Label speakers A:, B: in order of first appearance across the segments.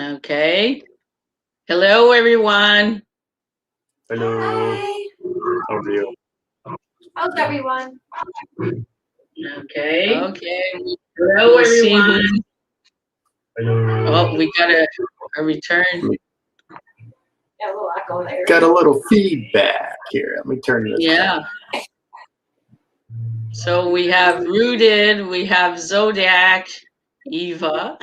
A: Okay. Hello, everyone.
B: Hello.
C: Hi.
B: How are you?
C: How's everyone?
A: Okay.
D: Okay.
A: Hello,
D: We'll
A: everyone.
D: see who.
B: Hello.
A: Oh, we got a return.
C: Yeah, a little echo there.
B: Got a little feedback here. Let me turn this
A: Yeah. So we have Rooted, we have Zodiac, Eva.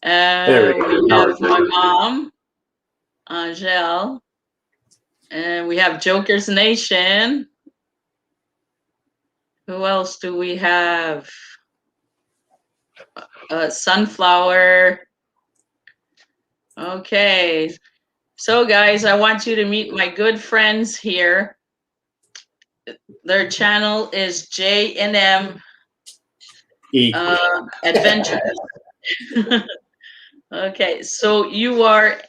B: There we go.
A: We
B: Now
A: have
B: it's
A: my
B: good.
A: mom, Angel. And we have Joker's Nation. Who else do we have? Sunflower. Okay. So, guys, I want you to meet my good friends here. Their channel is J&E Adventures. Okay, so you are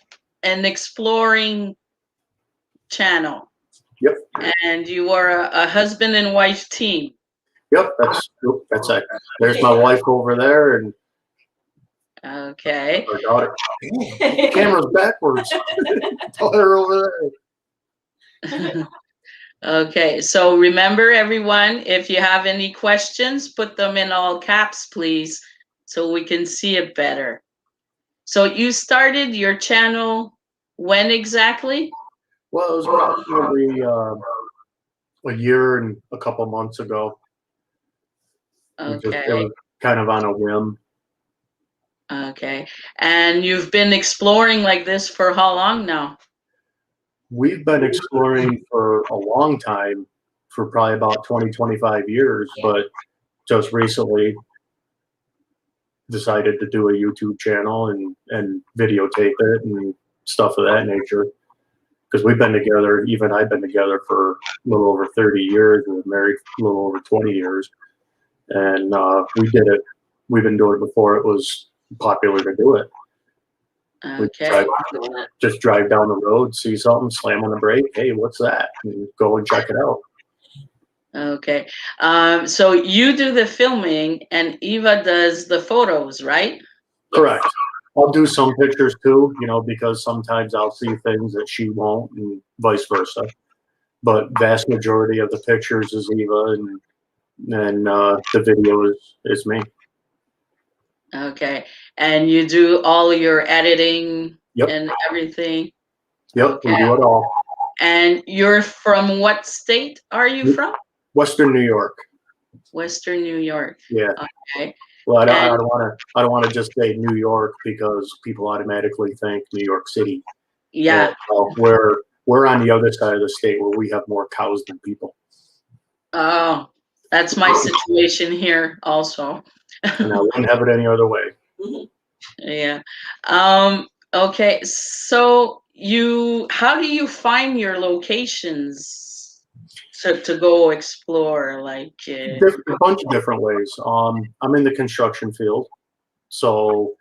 A: an exploring channel.
B: Yep.
A: And you are a husband and wife team.
B: Yep. That's it. There's my wife over there and
A: Okay.
B: her daughter. Camera's backwards. Tell her over there.
A: Okay, so remember, everyone, if you have any questions, put them in all caps, please, so we can see it better. So you started your channel when exactly?
B: Well, it was approximately a year and a couple months ago. It was kind of on a whim.
A: Okay. And you've been exploring like this for how long now?
B: We've been exploring for a long time, for probably about 20, 25 years, but just recently decided to do a YouTube channel and videotape it and stuff of that nature. Because we've been together, even I've been together for a little over 30 years. We were married a little over 20 years. And we did it. We've been doing it before it was popular to do it.
A: Okay.
B: Just drive down the road, see something, slam on the brake. Hey, what's that? And go and check it out.
A: Okay. So you do the filming and Eva does the photos, right?
B: Correct. I'll do some pictures too, because sometimes I'll see things that she won't and vice versa. But vast majority of the pictures is Eva and the video is me.
A: Okay. And you do all your editing
B: Yep.
A: and everything?
B: Yep,
A: Okay.
B: we do it all.
A: And you're from what state are you from?
B: Western New York.
A: Western New York.
B: Yeah.
A: Okay.
B: Well, I don't want to just say New York because people automatically think New York City.
A: Yeah.
B: We're on the other side of the state where we have more cows than people.
A: Oh, that's my situation here also.
B: And I wouldn't have it any other way.
A: Yeah. Okay. So how do you find your locations to go explore? Like
B: A bunch of different ways. I'm in the construction field, so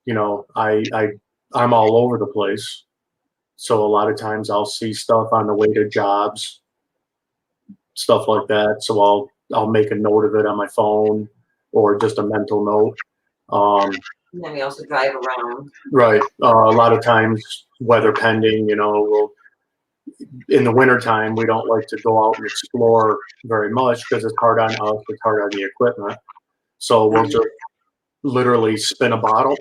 B: I'm all over the place. So a lot of times I'll see stuff on the way to jobs, stuff like that. So I'll make a note of it on my phone or just a mental note.
D: And then we also drive around.
B: Right. A lot of times, weather pending, in the wintertime, we don't like to go out and explore very much because it's hard on us, it's hard on the equipment. So we'll just literally spin a bottle.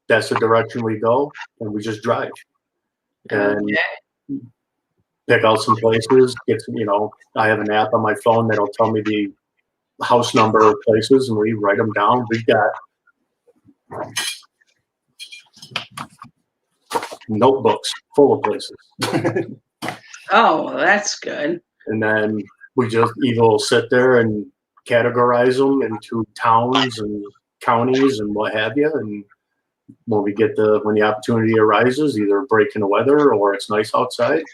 B: That's the direction we go, and we just drive. And pick out some places. I have an app on my phone that'll tell me the house number of places, and we write them down. We've got notebooks full of places.
A: Oh, that's good.
B: And then Eva will sit there and categorize them into towns and counties and what have you. And when the opportunity arises, either break in the weather or it's nice outside,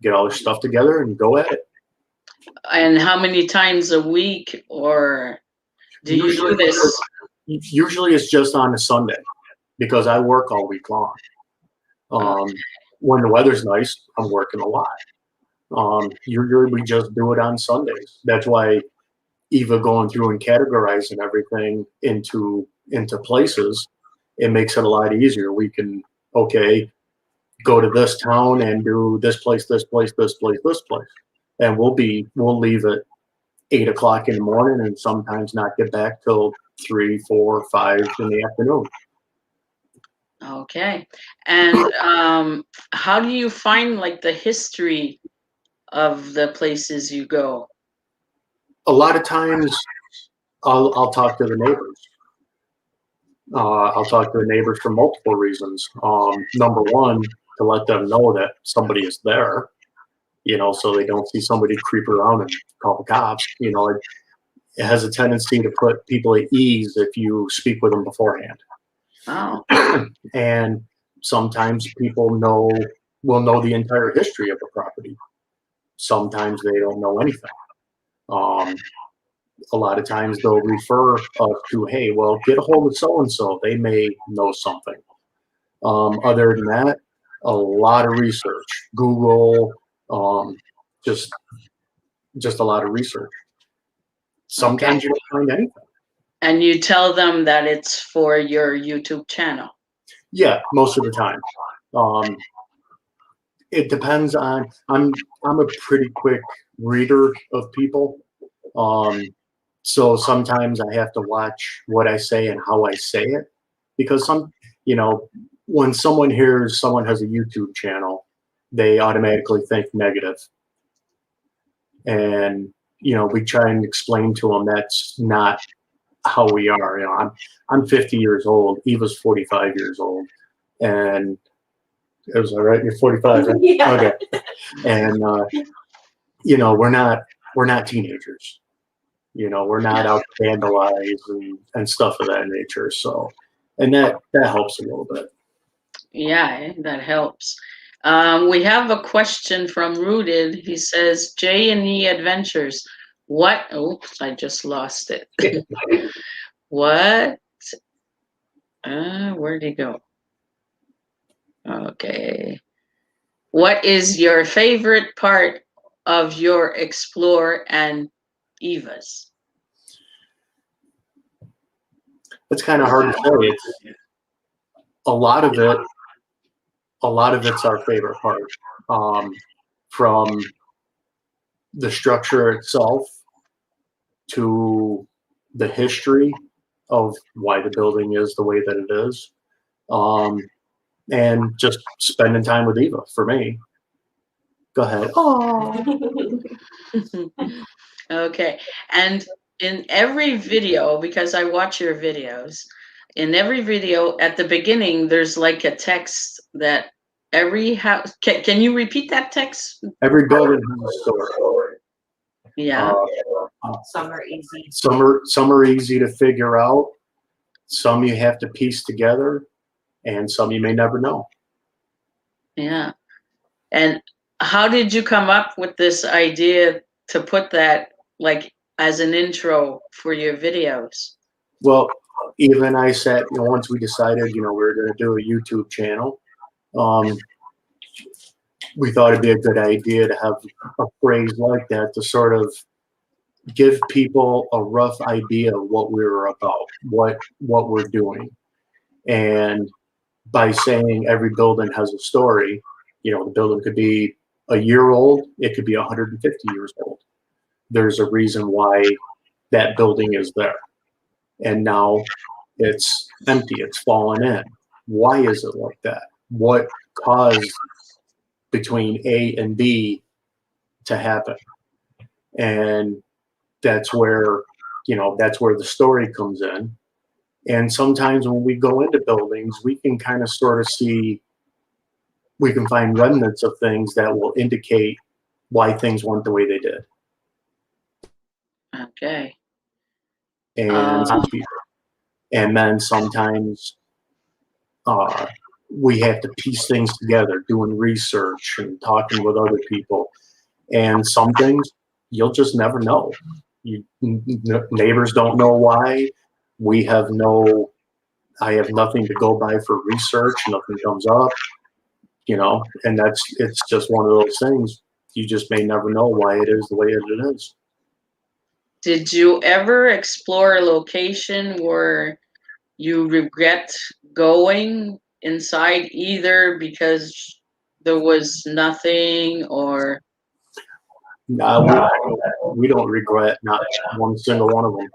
B: get all your stuff together and go at it.
A: And how many times a week, or do you do this?
B: Usually it's just on a Sunday because I work all week long. When the weather's nice, I'm working a lot. Usually we just do it on Sundays. That's why Eva going through and categorizing everything into places it makes it a lot easier. We can, okay, go to this town and do this place, this place, this place, this place. And we'll leave at 8 o'clock in the morning and sometimes not get back till 3, 4, 5 in the afternoon.
A: Okay. And how do you find like the history of the places you go?
B: A lot of times I'll talk to the neighbors. I'll talk to the neighbors for multiple reasons. Number one, to let them know that somebody is there, you know, so they don't see somebody creep around and call the cops. You know, it has a tendency to put people at ease if you speak with them beforehand.
A: Oh,
B: And sometimes people will know the entire history of the property. Sometimes they don't know anything. A lot of times they'll refer us to, hey, well, get a hold of so-and-so. They may know something. Other than that, a lot of research, Google, just a lot of research. Sometimes you don't find anything.
A: and you tell them that it's for your YouTube channel.
B: Yeah, most of the time. It depends on. I'm a pretty quick reader of people. So sometimes I have to watch what I say and how I say it, because when someone hears someone has a YouTube channel, they automatically think negative. And, we try and explain to them that's not how we are. I'm 50 years old. Eva's 45 years old. And it was all right. You're 45, right?
C: Yeah.
B: Okay. And, we're not teenagers. We're not out to vandalize and stuff of that nature. So, and that helps a little bit.
A: Yeah, that helps. We have a question from Rooted. He says, J&E Adventures. What? Oops, I just lost it. What? Where'd he go? Okay. What is your favorite part of your Explore and Eva's?
B: It's kind of hard to say. It's a lot of it's our favorite part. From the structure itself to the history of why the building is the way that it is. And just spending time with Eva for me. Go ahead.
A: Okay. And in every video, because I watch your videos, in every video at the beginning, there's like a text that every house, can you repeat that text?
B: Every building has a story.
A: Yeah.
D: Some are easy.
B: Some are easy to figure out. Some you have to piece together, and some you may never know.
A: Yeah. And how did you come up with this idea to put that like as an intro for your videos?
B: Well, Eva and I sat, once we decided, we were going to do a YouTube channel, we thought it'd be a good idea to have a phrase like that to sort of give people a rough idea of what we were about, what we're doing. And by saying every building has a story, the building could be a year old, it could be 150 years old. There's a reason why that building is there. And now it's empty, it's fallen in. Why is it like that? What caused between A and B to happen? And that's where the story comes in. And sometimes when we go into buildings, we can kind of sort of we can find remnants of things that will indicate why things went the way they did.
A: Okay.
B: And then sometimes we have to piece things together, doing research and talking with other people. And some things you'll just never know. Neighbors don't know why. I have nothing to go by for research. Nothing comes up, and it's just one of those things. You just may never know why it is the way it is.
A: Did you ever explore a location where you regret going inside either because there was nothing or
B: We don't regret not one single one of them.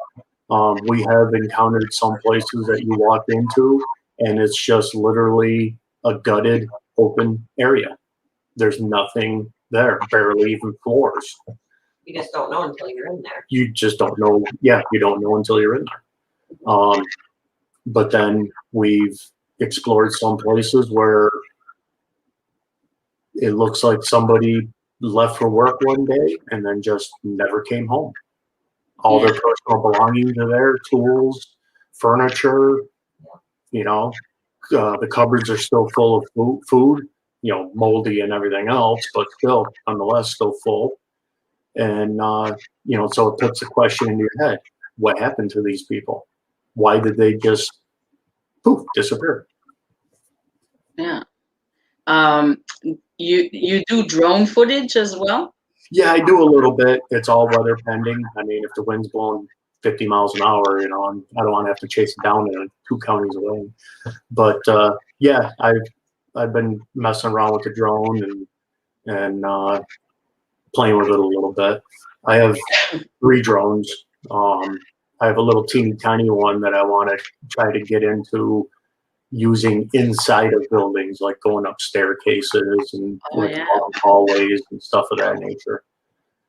B: We have encountered some places that you walk into and it's just literally a gutted open area. There's nothing there, barely even floors.
D: You just don't know until you're in there.
B: You just don't know. Yeah, you don't know until you're in there. But then we've explored some places where it looks like somebody left for work one day and then just never came home. All their personal belongings are there, tools, furniture, you know, the cupboards are still full of food, you know, moldy and everything else, but still, nonetheless, still full. And, you know, so it puts the question in your head, what happened to these people? Why did they just poof, disappear?
A: yeah. You do drone footage as well?
B: Yeah, I do a little bit. It's all weather pending. I mean, if the wind's blowing 50 miles an hour, you know, I don't want to have to chase it down in 2 counties away. But yeah, I've been messing around with the drone and playing with it a little bit. I have 3 drones. I have a little teeny tiny one that I want to try to get into using inside of buildings, like going up staircases and like hallways and stuff of that nature.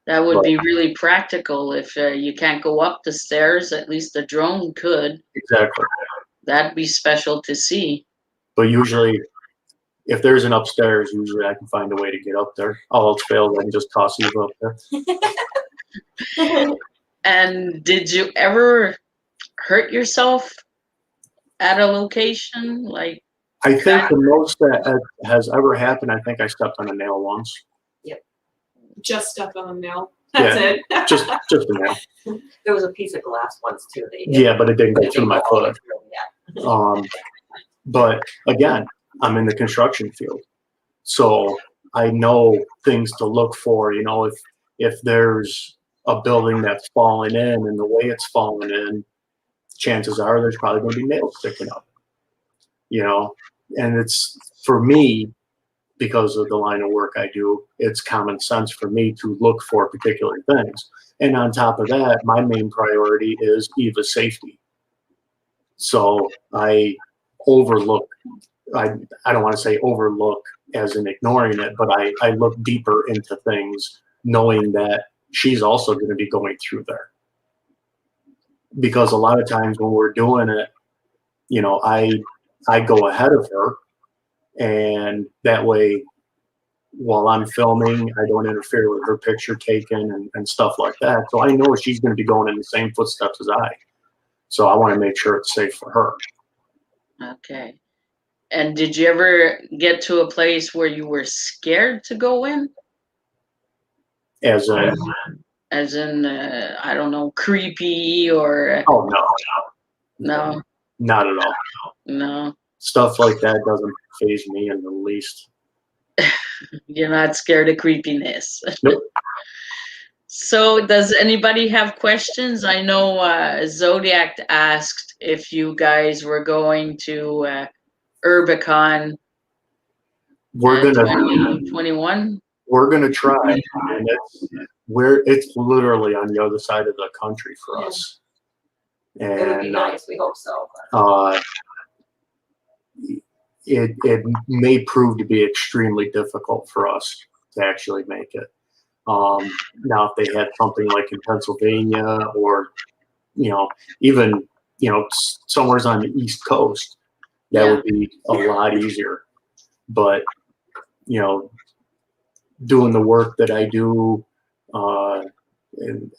A: That would be really practical if you can't go up the stairs. At least the drone could.
B: Exactly.
A: That'd be special to see.
B: But usually, if there's an upstairs, usually I can find a way to get up there. All else fails, I can just toss you up there.
A: And did you ever hurt yourself at a location? Like,
B: I think the most that has ever happened, I think I stepped on a nail once.
C: Just stepped on a nail. That's
B: Yeah.
C: it.
B: Just a nail.
D: There was a piece of glass once too.
B: Yeah, but it didn't go through my foot.
D: Yeah.
B: But again, I'm in the construction field, so I know things to look for. You know, if there's a building that's falling in and the way it's falling in, chances are there's probably going to be nails sticking up. You know, and it's for me, because of the line of work I do, it's common sense for me to look for particular things. And on top of that, my main priority is EVA safety. So I overlook, I don't want to say overlook as in ignoring it, but I look deeper into things knowing that she's also going to be going through there. Because a lot of times when we're doing it, you know, I go ahead of her, and that way while I'm filming, I don't interfere with her picture taken and stuff like that. So I know she's going to be going in the same footsteps as I. So I want to make sure it's safe for her.
A: okay. And did you ever get to a place where you were scared to go in?
B: As in,
A: I don't know, creepy or
B: oh no,
A: no,
B: not at all.
A: no.
B: Stuff like that doesn't faze me in the least.
A: You're not scared of creepiness.
B: Nope.
A: So does anybody have questions? I know Zodiac asked if you guys were going to Urbicon
B: We're gonna
A: 2021.
B: We're gonna try, and it's literally on the other side of the country for us. And
D: It would be nice. We hope so.
B: it may prove to be extremely difficult for us to actually make it. Now, if they had something like in Pennsylvania or, you know, even, you know, somewhere's on the East Coast, that would be a lot easier. But, you know, doing the work that I do, and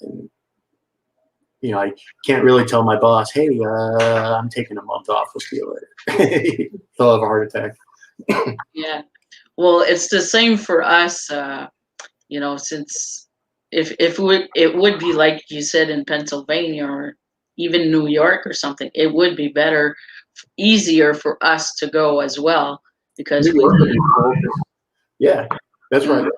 B: you know, I can't really tell my boss, hey, I'm taking a month off. We'll see you later. He'll have a heart attack.
A: Yeah. Well, it's the same for us. You know, since if it would be like you said in Pennsylvania or even New York or something, it would be better, easier for us to go as well because
B: New York would be cool. Yeah, that's right.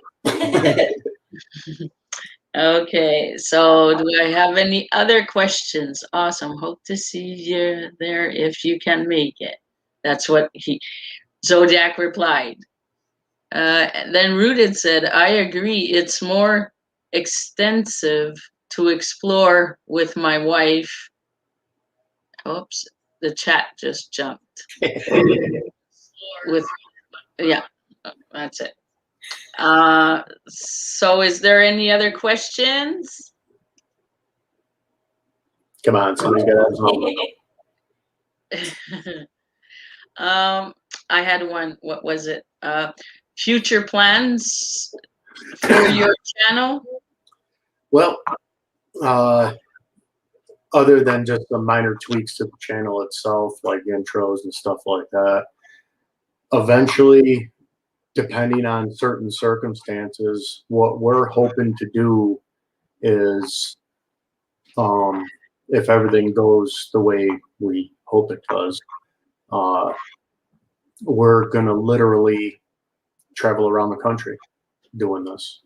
A: Okay, so do I have any other questions? Awesome. Hope to see you there if you can make it. That's what Zodiac replied. Then Rooted said, I agree. It's more extensive to explore with my wife. Oops, the chat just jumped. Yeah, that's it. So is there any other questions?
B: Come on, somebody's got to have some.
A: I had one. What was it? Future plans for your channel?
B: Well, other than just the minor tweaks to the channel itself, like intros and stuff like that, eventually, depending on certain circumstances, what we're hoping to do is, if everything goes the way we hope it does, we're going to literally travel around the country doing this.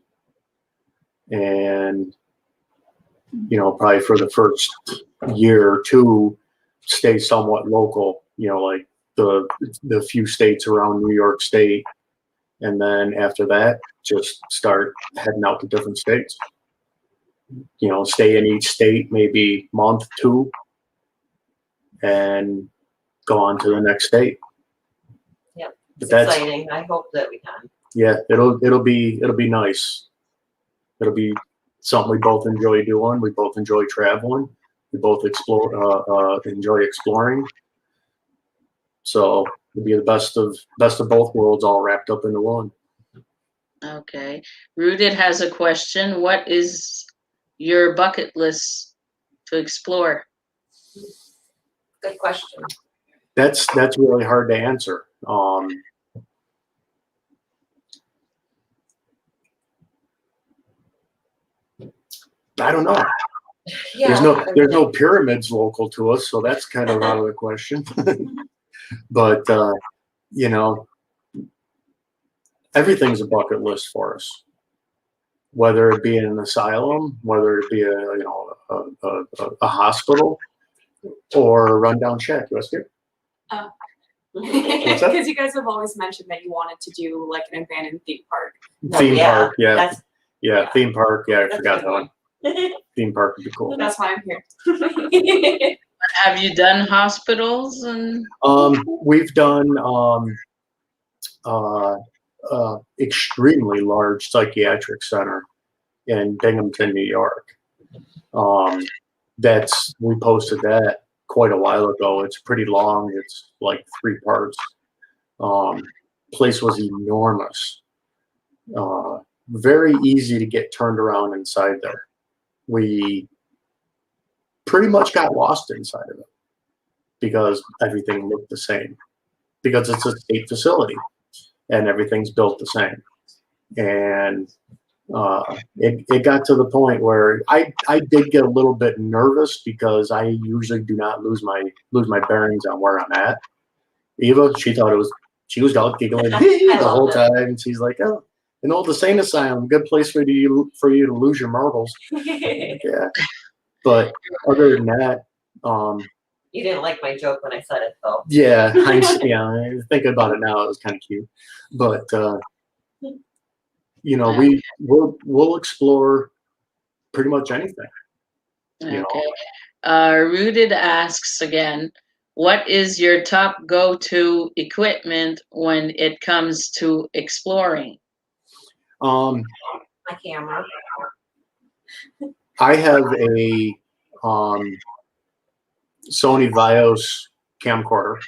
B: And, probably for the first year or two, stay somewhat local, like the few states around New York State. And then after that, just start heading out to different states. Stay in each state, maybe month, two, and go on to the next state.
D: Yep,
B: But
D: it's
B: that's
D: exciting. I hope that we can.
B: Yeah, it'll be nice. It'll be something we both enjoy doing. We both enjoy traveling. We both enjoy exploring. So it'll be the best of both worlds all wrapped up into one.
A: Okay. Rooted has a question. What is your bucket list to explore?
D: Good question.
B: That's really hard to answer. I don't know.
D: Yeah.
B: There's no pyramids local to us, so that's kind of out of the question. But everything's a bucket list for us. Whether it be an asylum, whether it be a hospital, or a rundown shack. You want to skip? What's that?
C: Because you guys have always mentioned that you wanted to do like an abandoned theme park.
B: Theme park, yeah.
D: That's,
B: Theme park, yeah, I
D: that's
B: forgot
D: a
B: that
D: good
B: one. Theme park would be cool.
C: That's why I'm here.
A: Have you done hospitals and?
B: We've done extremely large psychiatric center in Binghamton, New York. We posted that quite a while ago. It's pretty long. It's like 3 parts. Place was enormous. Very easy to get turned around inside there. We pretty much got lost inside of it because everything looked the same, because it's a state facility and everything's built the same. And it got to the point where I did get a little bit nervous because I usually do not lose my bearings on where I'm at. Eva, she was out giggling the whole time, and she's like, "Oh, an old insane asylum, good place for you to lose your marbles." Yeah, but other than that,
D: you didn't like my joke when I said it, though.
B: yeah, thinking about it now, it was kind of cute, but we'll explore pretty much anything.
A: Okay. Rooted asks again, what is your top go-to equipment when it comes to exploring?
D: My camera.
B: I have a Sony Vios camcorder.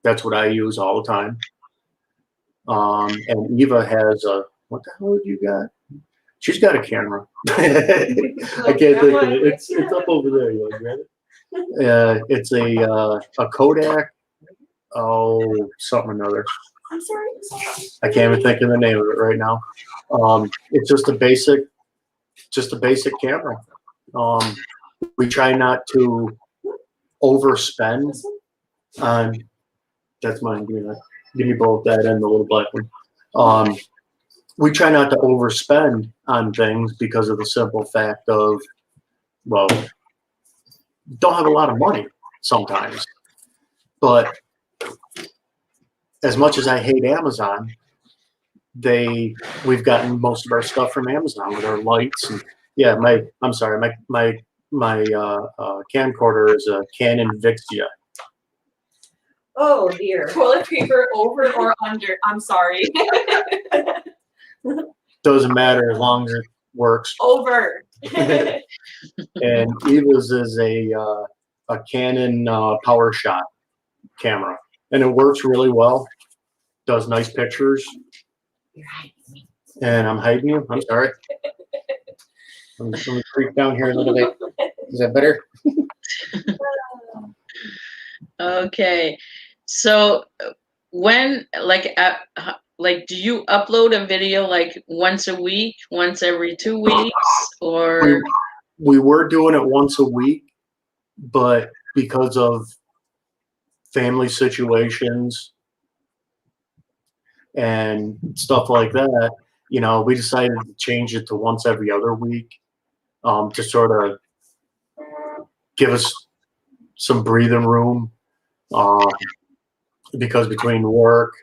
B: That's what I use all the time. And Eva has what the hell have you got? She's got a camera. I can't think of it. It's up over there. You want to grab it? It's a Kodak. Oh, something or another.
C: I'm sorry.
B: I can't even think of the name of it right now. It's just a basic camera. We try not to overspend on. That's mine. Give me both that and the little black one. We try not to overspend on things because of the simple fact of, well, don't have a lot of money sometimes. But as much as I hate Amazon, we've gotten most of our stuff from Amazon with our lights. And yeah, my camcorder is a Canon Vixia.
D: Oh dear.
C: Toilet paper over or under? I'm sorry.
B: Doesn't matter as long as it works.
C: Over.
B: And Eva's is a Canon PowerShot camera, and it works really well. Does nice pictures.
D: You're hiding me.
B: And I'm hiding you. I'm sorry. Let me creep down here a little bit. Is that better?
A: Okay. So when do you upload a video like once a week, once every 2 weeks, or
B: We were doing it once a week, but because of family situations and stuff like that, we decided to change it to once every other week, to sort of give us some breathing room, because between work,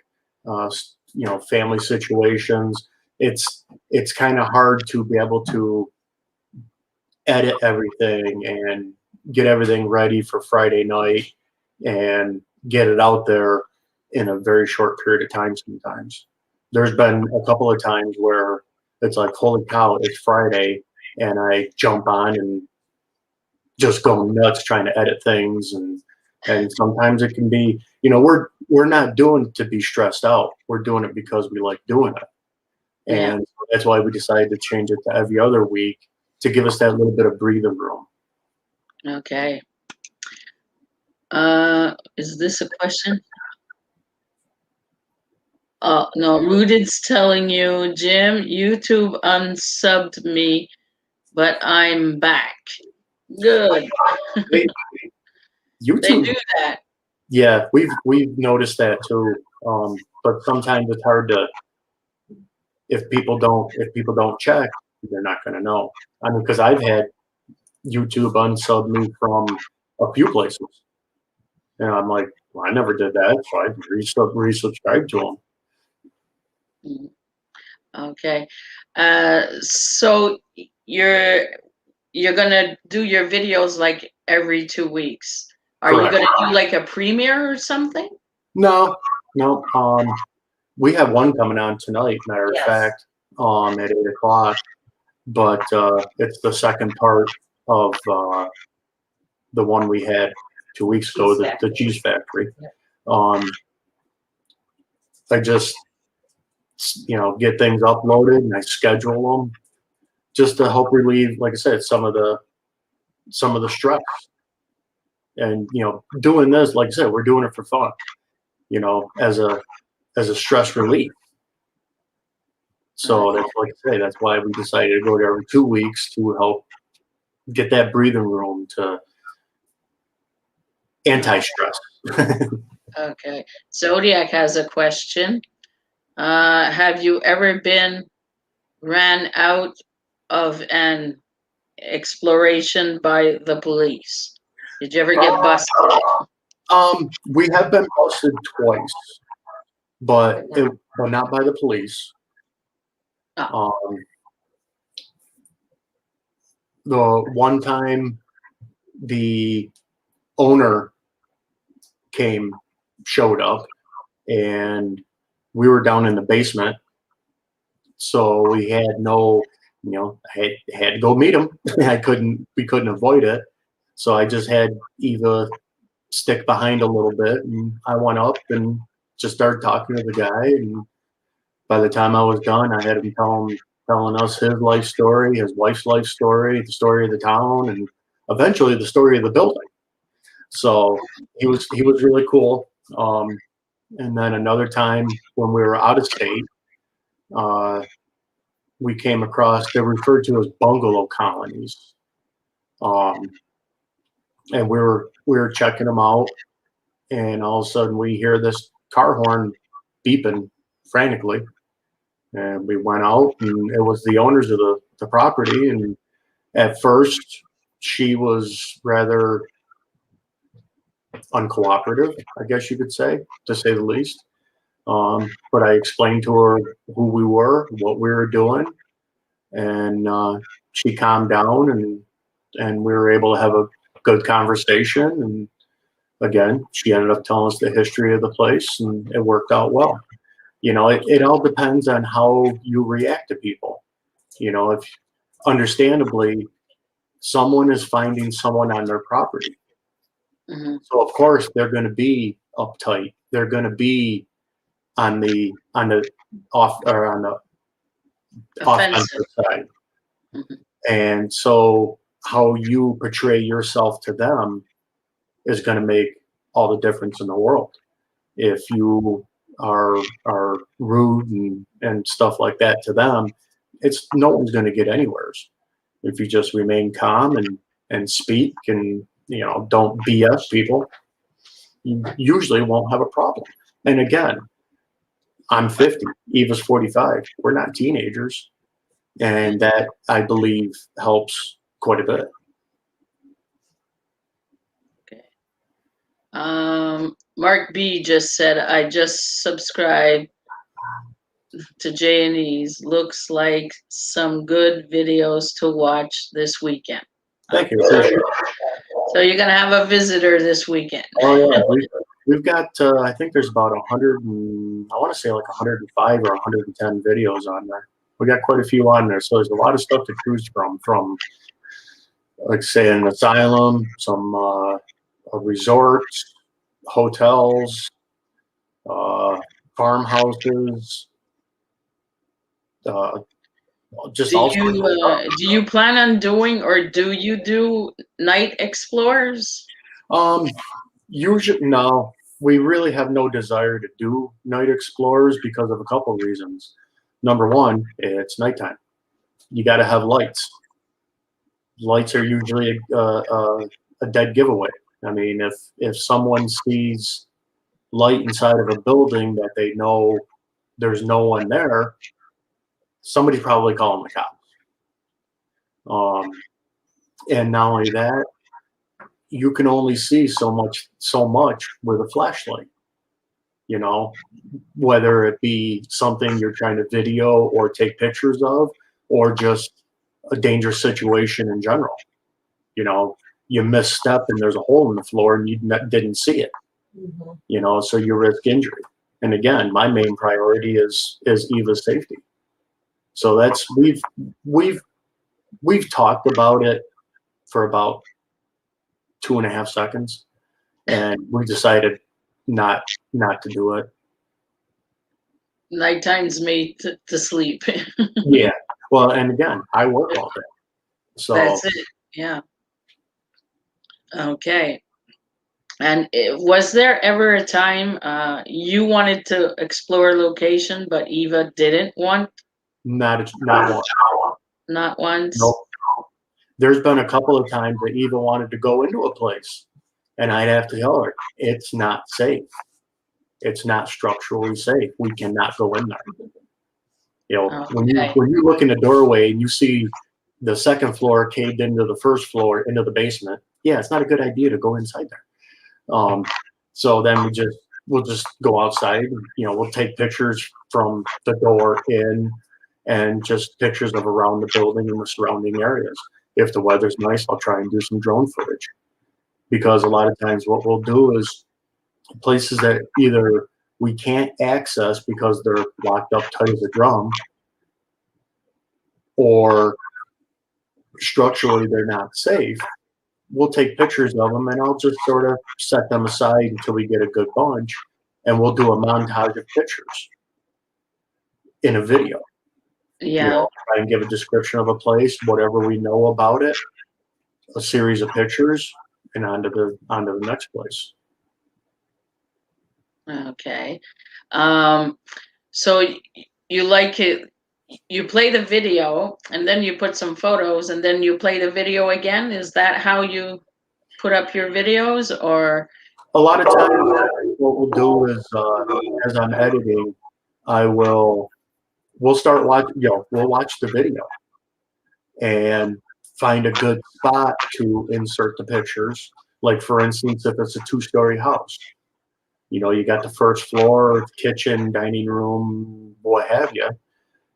B: family situations, it's kind of hard to be able to edit everything and get everything ready for Friday night and get it out there in a very short period of time sometimes. There's been a couple of times where it's like, holy cow, it's Friday, and I jump on and just go nuts trying to edit things, and sometimes it can be, we're not doing it to be stressed out. We're doing it because we like doing it.
A: Yeah.
B: And that's why we decided to change it to every other week to give us that little bit of breathing room.
A: okay. Is this a question? Oh no, Rooted's telling you, Jim, YouTube unsubbed me, but I'm back. Good.
B: Hey,
A: They
B: YouTube,
A: do that.
B: yeah, we've noticed that too. But sometimes it's hard to, if people don't check, they're not going to know. I mean, because I've had YouTube unsub me from a few places, and I'm like, well, I never did that, so I resubscribed to them.
A: Mhm. Okay. So you're gonna do your videos like every 2 weeks. Are you
B: Correct.
A: gonna do like a premiere or something?
B: No. We have one coming on tonight, matter of
D: Yes.
B: fact, at 8:00. But it's the second part of the one we had 2 weeks ago, the cheese factory. I just get things uploaded and I schedule them just to help relieve, like I said, some of the stress. And doing this, like I said, we're doing it for fun, as a stress relief. So that's, like I say, that's why we decided to go to every 2 weeks to help get that breathing room to anti-stress.
A: Okay. Zodiac has a question. Have you ever been ran out of an exploration by the police? Did you ever get busted?
B: We have been busted twice, but not by the police. The one time the owner showed up, and we were down in the basement, so we had had to go meet him. We couldn't avoid it, so I just had Eva stick behind a little bit, and I went up and just started talking to the guy, and by the time I was done, I had him telling us his life story, his wife's life story, the story of the town, and eventually the story of the building. So he was really cool. And then another time when we were out of state, we came across, they're referred to as bungalow colonies. And we were checking them out, and all of a sudden we hear this car horn beeping frantically. And we went out, and it was the owners of the property. And at first, she was rather uncooperative, I guess you could say, to say the least. But I explained to her who we were, what we were doing, and she calmed down, and we were able to have a good conversation. And again, she ended up telling us the history of the place, and it worked out well. It all depends on how you react to people. If understandably, someone is finding someone on their property.
A: Mhm.
B: So of course they're going to be uptight. They're going to be on the off or on the
A: Offensive.
B: offensive side.
A: Mhm.
B: And so how you portray yourself to them is going to make all the difference in the world. If you are rude and stuff like that to them, it's no one's going to get anywhere. If you just remain calm and speak and don't BS people, you usually won't have a problem. And again, I'm 50, Eva's 45. We're not teenagers, and that I believe helps quite a bit.
A: Okay. Mark B just said, I just subscribed to J&E's. Looks like some good videos to watch this weekend.
B: Thank you. Appreciate it.
A: So you're gonna have a visitor this weekend.
B: Oh yeah, we've got I think there's about 100 and I want to say like 105 or 110 videos on there. We got quite a few on there, so there's a lot of stuff to choose from like say an asylum, some resorts, hotels, farmhouses, uh, just
A: Do
B: all sorts of stuff.
A: do you plan on doing, or do you do night explorers?
B: Usually, no, we really have no desire to do night explorers because of a couple of reasons. Number one, it's nighttime. You got to have lights. Lights are usually a dead giveaway. I mean, if someone sees light inside of a building that they know there's no one there, somebody's probably calling the cops. And not only that, you can only see so much with a flashlight. Whether it be something you're trying to video or take pictures of, or just a dangerous situation in general. You misstep and there's a hole in the floor and you didn't see it. So you risk injury. And again, my main priority is Eva's safety. So that's we've talked about it for about 2.5 seconds, and we decided not to do it.
A: Nighttime's made to sleep.
B: Yeah. Well, and again, I work all day. So
A: That's it. Yeah. Okay. And was there ever a time you wanted to explore a location, but Eva didn't want?
B: not one.
A: Not once?
B: Nope. There's been a couple of times that Eva wanted to go into a place, and I'd have to tell her it's not safe. It's not structurally safe. We cannot go in there.
A: Okay.
B: When you look in the doorway and you see the second floor caved into the first floor into the basement, yeah, it's not a good idea to go inside there. So then we'll just go outside. We'll take pictures from the door in, and just pictures of around the building and the surrounding areas. If the weather's nice, I'll try and do some drone footage, because a lot of times what we'll do is places that either we can't access because they're locked up tight as a drum, or structurally they're not safe. We'll take pictures of them, and I'll just sort of set them aside until we get a good bunch, and we'll do a montage of pictures in a video.
A: Yeah.
B: Try and give a description of a place, whatever we know about it, a series of pictures, and onto the next place.
A: Okay. So you like it, you play the video and then you put some photos and then you play the video again? Is that how you put up your videos? Or
B: A lot of times what we'll do is as I'm editing, we'll start watching, we'll watch the video and find a good spot to insert the pictures. Like for instance, if it's a 2-story house, You know, you got the first floor, kitchen, dining room, what have you.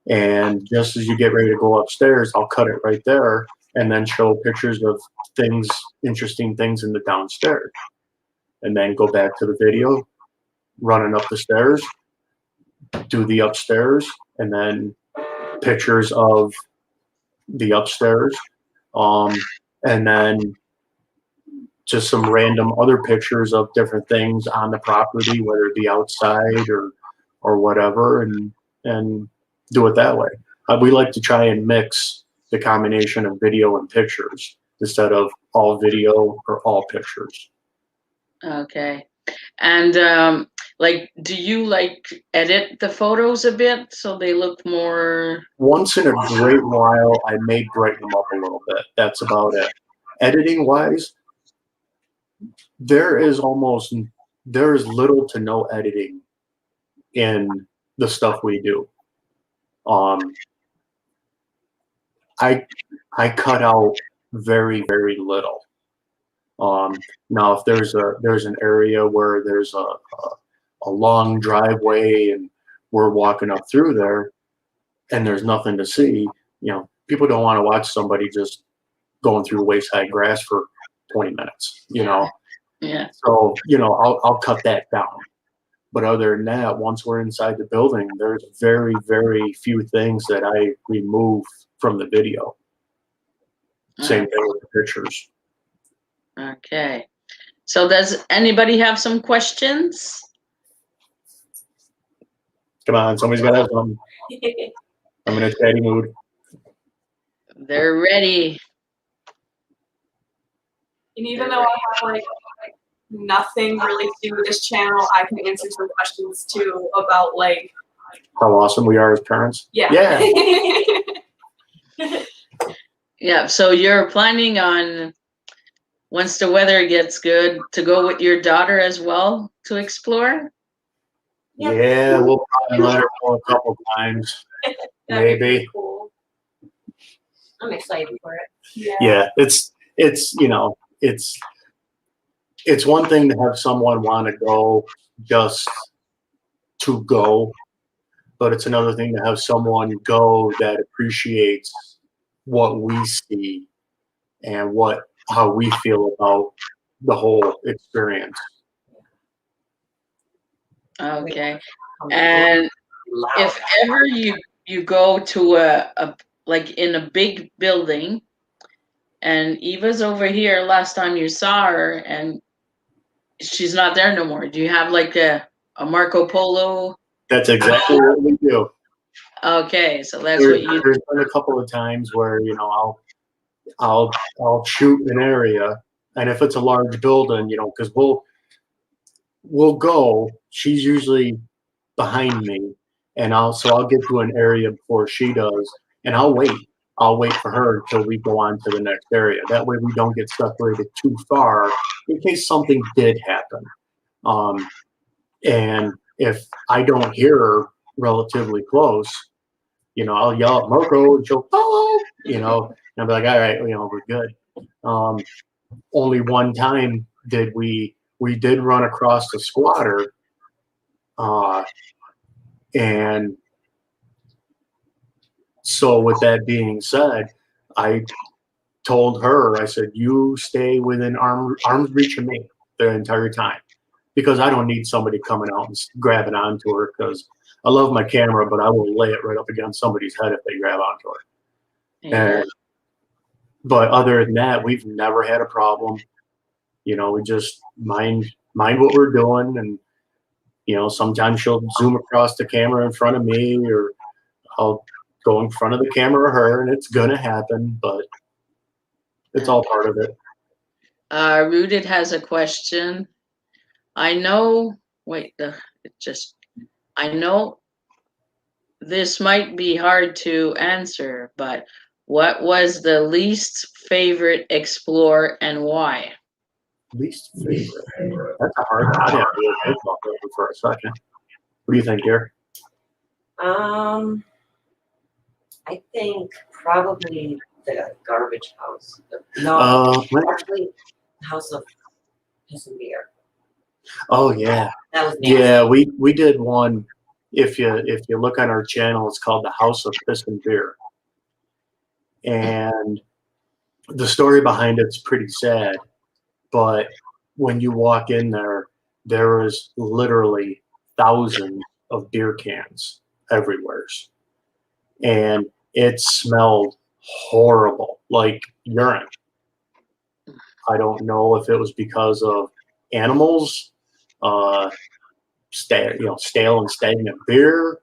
B: And just as you get ready to go upstairs, I'll cut it right there and then show pictures of things, interesting things in the downstairs. And then go back to the video, running up the stairs, do the upstairs, and then pictures of the upstairs. And then just some random other pictures of different things on the property, whether it be outside or whatever, and do it that way. We like to try and mix the combination of video and pictures instead of all video or all pictures.
A: Okay. And like, do you like edit the photos a bit so they look more?
B: Once in a great while, I may brighten them up a little bit. That's about it. Editing wise, there is little to no editing in the stuff we do. I cut out very, very little. Now, if there's an area where there's a long driveway and we're walking up through there and there's nothing to see, you know, people don't want to watch somebody just going through waist-high grass for 20 minutes, you know.
A: Yeah.
B: So, you know, I'll cut that down. But other than that, once we're inside the building, there's very, very few things that I remove from the video. Same thing with the pictures.
A: Okay. So does anybody have some questions?
B: Come on, somebody's got to have something. I'm in a chatty mood.
A: They're ready.
C: And even though I have like nothing really to do with this channel, I can answer some questions too about like
B: How awesome we are as parents.
C: yeah.
B: Yeah.
A: Yeah. So you're planning on, once the weather gets good, to go with your daughter as well to explore?
B: Yeah, we'll probably let her go a couple times.
C: That'd be
B: Maybe.
C: cool.
D: I'm excited for it.
B: Yeah, it's you know, it's one thing to have someone want to go just to go, but it's another thing to have someone go that appreciates what we see and how we feel about the whole experience.
A: Okay. And if ever you go to a like in a big building, and Eva's over here last time you saw her and she's not there no more, do you have like a Marco Polo?
B: That's exactly what we do.
A: Okay, so that's what you.
B: There's been a couple of times where, you know, I'll shoot an area, and if it's a large building, you know, because we'll go. She's usually behind me, and I'll get to an area before she does, and I'll wait. I'll wait for her until we go on to the next area. That way we don't get separated too far in case something did happen. And if I don't hear her relatively close, you know, I'll yell at Marco and she'll follow, you know, and I'll be like, all right, you know, we're good. Only one time did we did run across the squatter, and so with that being said, I told her, I said, you stay within arm's reach of me the entire time, because I don't need somebody coming out and grabbing onto her, because I love my camera, but I will lay it right up against somebody's head if they grab onto her.
A: Yeah.
B: But other than that, we've never had a problem. You know, we just mind what we're doing, and you know, sometimes she'll zoom across the camera in front of me, or I'll go in front of the camera of her, and it's gonna happen, but it's all part of it.
A: Rooted has a question. I know. Wait, I know this might be hard to answer, but what was the least favorite explore and why?
B: Least favorite. That's a hard one. I'd have to really think about that one for a second. What do you think, Gary?
D: I think probably the garbage house. No, actually, House of Piss and Beer.
B: Oh yeah.
D: That was nasty.
B: Yeah, we did one. If you look on our channel, it's called the House of Piss and Beer, and the story behind it's pretty sad. But when you walk in there, there is literally thousands of beer cans everywhere, and it smelled horrible, like urine. I don't know if it was because of animals, stale and stagnant beer,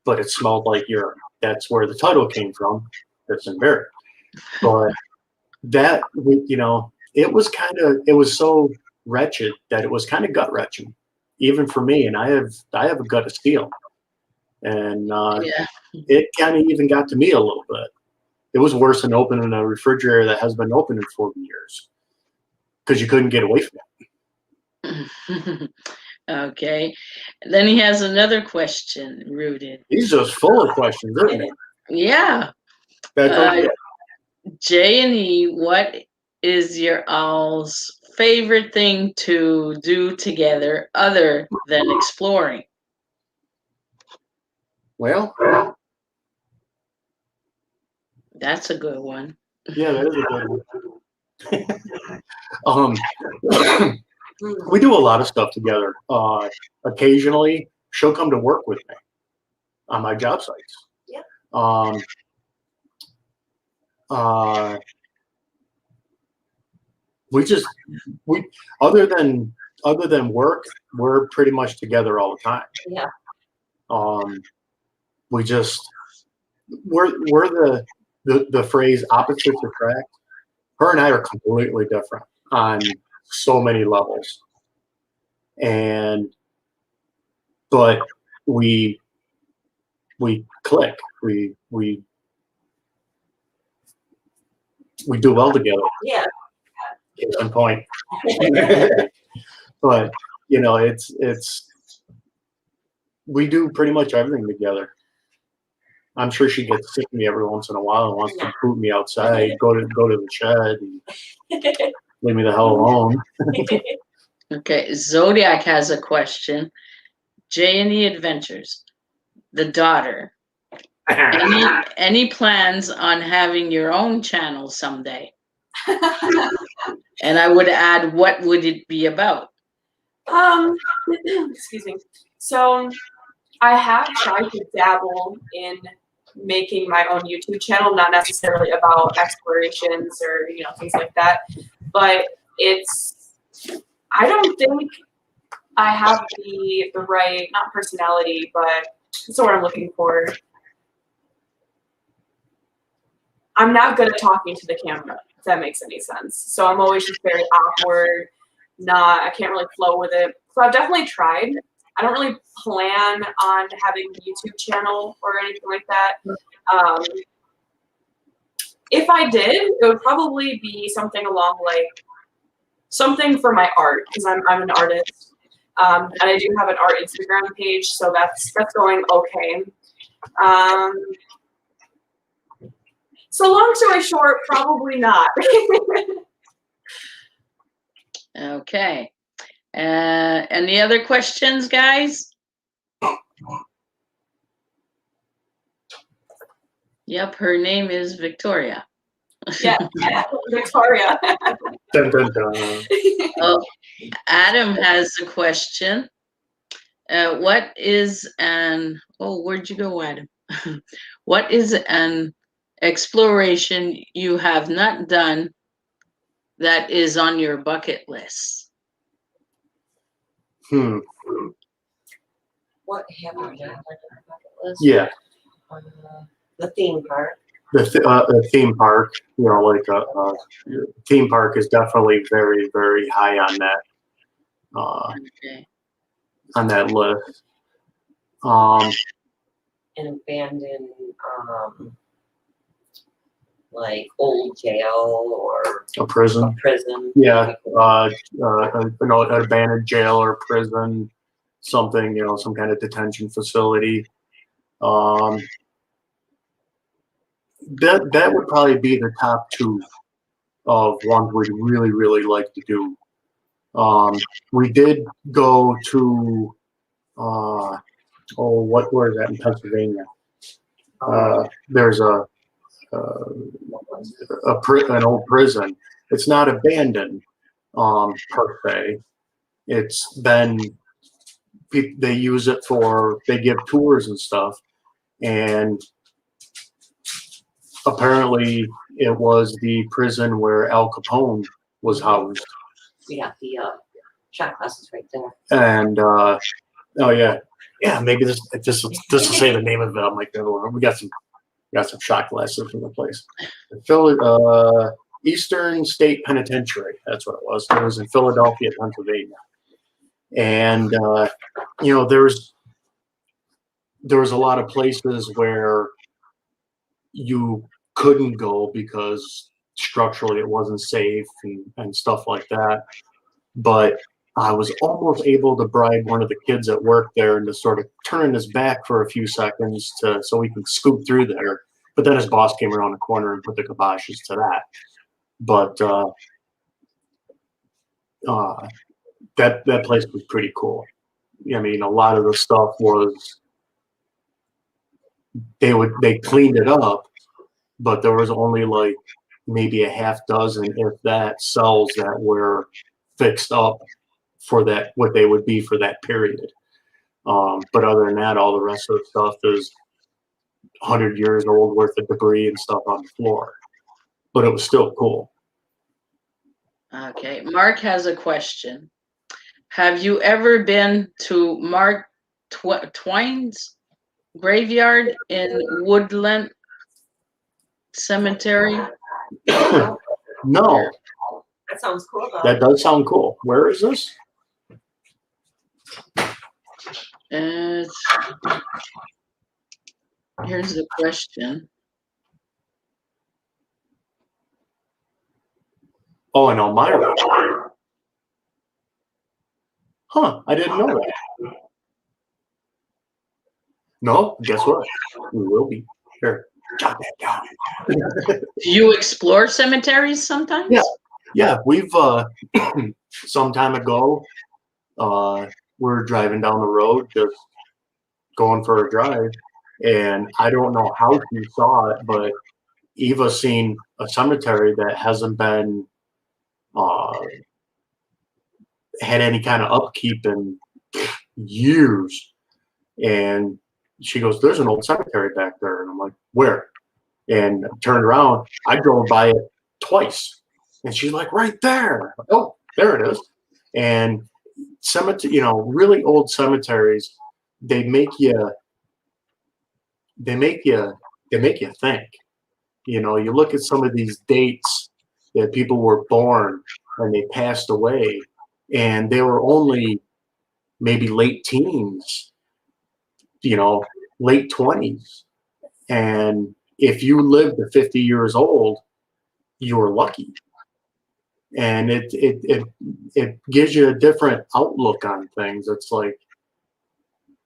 B: but it smelled like urine. That's where the title came from, Piss and Beer. But that, it was so wretched that it was kind of gut wrenching, even for me. And I have a gut of steel, and
A: Yeah.
B: it kind of even got to me a little bit. It was worse than opening a refrigerator that has been open in 40 years because you couldn't get away from it.
A: Okay. Then he has another question, Rooted.
B: He's just full of questions, isn't he?
A: Yeah.
B: That's okay.
A: J&E, what is your all's favorite thing to do together other than exploring?
B: Well,
A: That's a good one.
B: yeah, that is a good one. We do a lot of stuff together. Occasionally, she'll come to work with me on my job sites.
D: Yeah.
B: We other than work, we're pretty much together all the time.
D: Yeah.
B: We're the phrase opposites attract. Her and I are completely different on so many levels, but we click. We do well together.
D: Yeah.
B: Case in point. But it's we do pretty much everything together. I'm sure she gets sick of me every once in a while and wants to boot me outside, go to the shed, and leave me the hell alone.
A: Okay, Zodiac has a question. J&E Adventures, the daughter. Any plans on having your own channel someday? And I would add, what would it be about?
C: Excuse me. So I have tried to dabble in making my own YouTube channel, not necessarily about explorations or things like that, but I don't think I have the right, not personality, but that's what I'm looking for. I'm not good at talking to the camera, if that makes any sense. So I'm always just very awkward. I can't really flow with it. So I've definitely tried. I don't really plan on having a YouTube channel or anything like that. If I did, it would probably be something along something for my art, because I'm an artist. And I do have an art Instagram page, so that's going okay. So long story short, probably not.
A: Okay. Any other questions, guys? Yep, her name is Victoria.
C: Yeah, Victoria.
B: Dun, dun, dun.
A: Oh, Adam has a question. What is where'd you go, Adam? What is an exploration you have not done that is on your bucket list?
D: What happened on your bucket list?
B: Yeah.
D: The theme park.
B: The theme park, theme park is definitely very, very high on that
A: Okay.
B: on that list.
D: An abandoned, like old jail or
B: A prison. Yeah, an abandoned jail or prison, something, some kind of detention facility. That would probably be the top two of ones we'd really, really like to do. We did go to where is that in Pennsylvania? There's an old prison. It's not abandoned per se. It's been they use it they give tours and stuff, and apparently it was the prison where Al Capone was housed.
D: We got the shot glasses right there.
B: And oh yeah, maybe this will say the name of it. I'm like, we got some shot glasses from the place. Eastern State Penitentiary. That's what it was. It was in Philadelphia, Pennsylvania. And there was a lot of places where you couldn't go because structurally it wasn't safe and stuff like that. But I was almost able to bribe one of the kids at work there into sort of turning his back for a few seconds so we can scoop through there. But then his boss came around the corner and put the kiboshes to that. But that place was pretty cool. I mean, a lot of the stuff was they cleaned it up, but there was only like maybe a half dozen, if that, cells that were fixed up for that, what they would be for that period. But other than that, all the rest of the stuff is 100 years old worth of debris and stuff on the floor. But it was still cool.
A: Okay, Mark has a question. Have you ever been to Mark Twain's graveyard in Woodland Cemetery?
B: No.
D: That sounds cool, though.
B: That does sound cool. Where is this?
A: Here's the question.
B: Oh, in Elmira. Huh, I didn't know that. No, guess what? We will be. Here, jot that down.
A: Do you explore cemeteries sometimes?
B: Yeah, we've some time ago, we're driving down the road, just going for a drive, and I don't know how she saw it, but Eva seen a cemetery that hasn't been had any kind of upkeep in years, and she goes, "There's an old cemetery back there," and I'm like, "Where?" And I turned around. I drove by it twice, and she's like, "Right there." Oh, there it is. And cemetery, really old cemeteries, they make you think. You look at some of these dates that people were born and they passed away, and they were only maybe late teens, late 20s. And if you lived to 50 years old, you were lucky. And it gives you a different outlook on things. It's like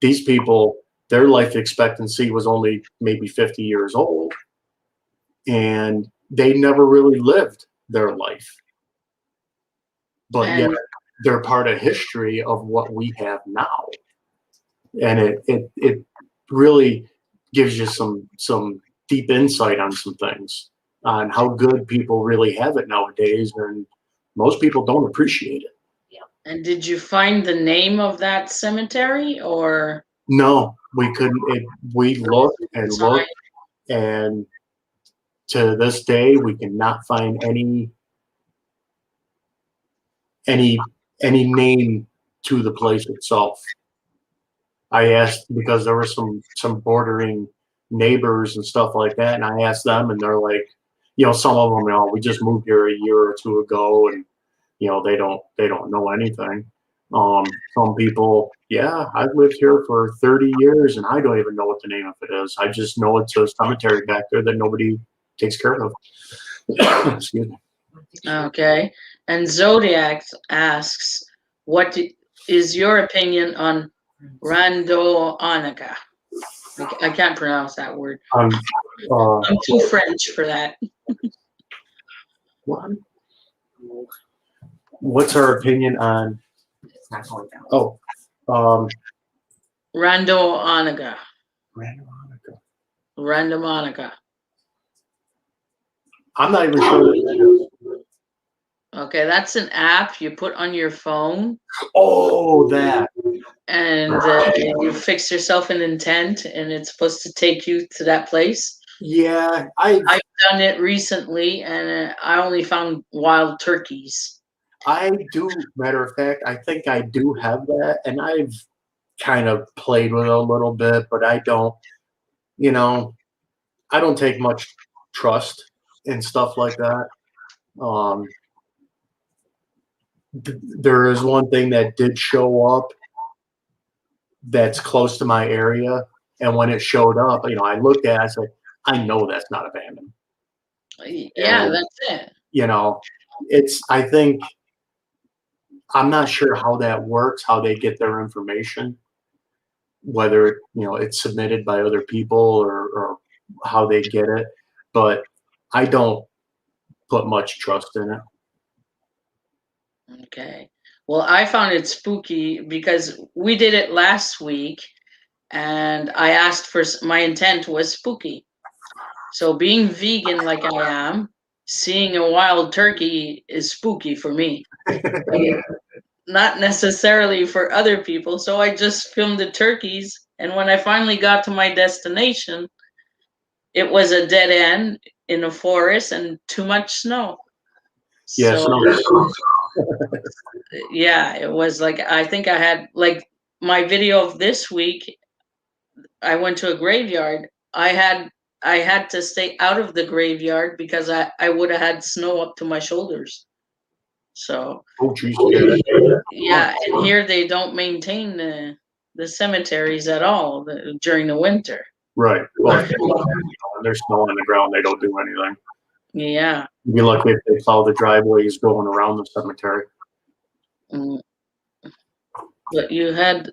B: these people, their life expectancy was only maybe 50 years old, and they never really lived their life. But yet they're part of history of what we have now. And it really gives you some deep insight on some things, on how good people really have it nowadays, and most people don't appreciate it.
A: And did you find the name of that cemetery, or?
B: No, we couldn't. We looked and looked, and to this day, we cannot find any name to the place itself. I asked, because there were some bordering neighbors and stuff like that, and I asked them, and they're like, some of them, we just moved here a year or two ago, and they don't know anything. Some people, I've lived here for 30 years and I don't even know what the name of it is. I just know it's a cemetery back there that nobody takes care of. Excuse me.
A: Okay. And Zodiac asks, what is your opinion on Randonautica? I can't pronounce that word. I'm too French for that.
B: What? What's our opinion on?
D: It's not going down.
B: Oh,
A: Randomonica.
B: Randomonica.
A: Randomonica.
B: I'm not even sure what that is.
A: Okay, that's an app you put on your phone,
B: Oh, that.
A: and you fix yourself an intent, and it's supposed to take you to that place.
B: Yeah,
A: I've done it recently, and I only found wild turkeys.
B: I do. Matter of fact, I think I do have that, and I've kind of played with it a little bit, but I don't, you know, I don't take much trust in stuff like that. There is one thing that did show up that's close to my area, and when it showed up, I looked at it, I said, I know that's not abandoned.
A: Yeah,
B: And,
A: that's it.
B: I think, I'm not sure how that works, how they get their information, whether, it's submitted by other people or how they get it, but I don't put much trust in it.
A: Okay. Well, I found it spooky because we did it last week, and I asked for my intent was spooky. So being vegan like I am, seeing a wild turkey is spooky for me. Not necessarily for other people. So I just filmed the turkeys, and when I finally got to my destination, it was a dead end in a forest and too much snow.
B: Yeah,
A: So
B: so
A: yeah, it was like, I think I had, like, my video of this week, I went to a graveyard. I had to stay out of the graveyard because I would have had snow up to my shoulders. So
B: oh, geez,
A: yeah, and here they don't maintain the cemeteries at all during the winter.
B: right. Well, if there's snow on the ground, they don't do anything.
A: Yeah.
B: You'd be lucky if they plow the driveways going around the cemetery.
A: Mm. But you had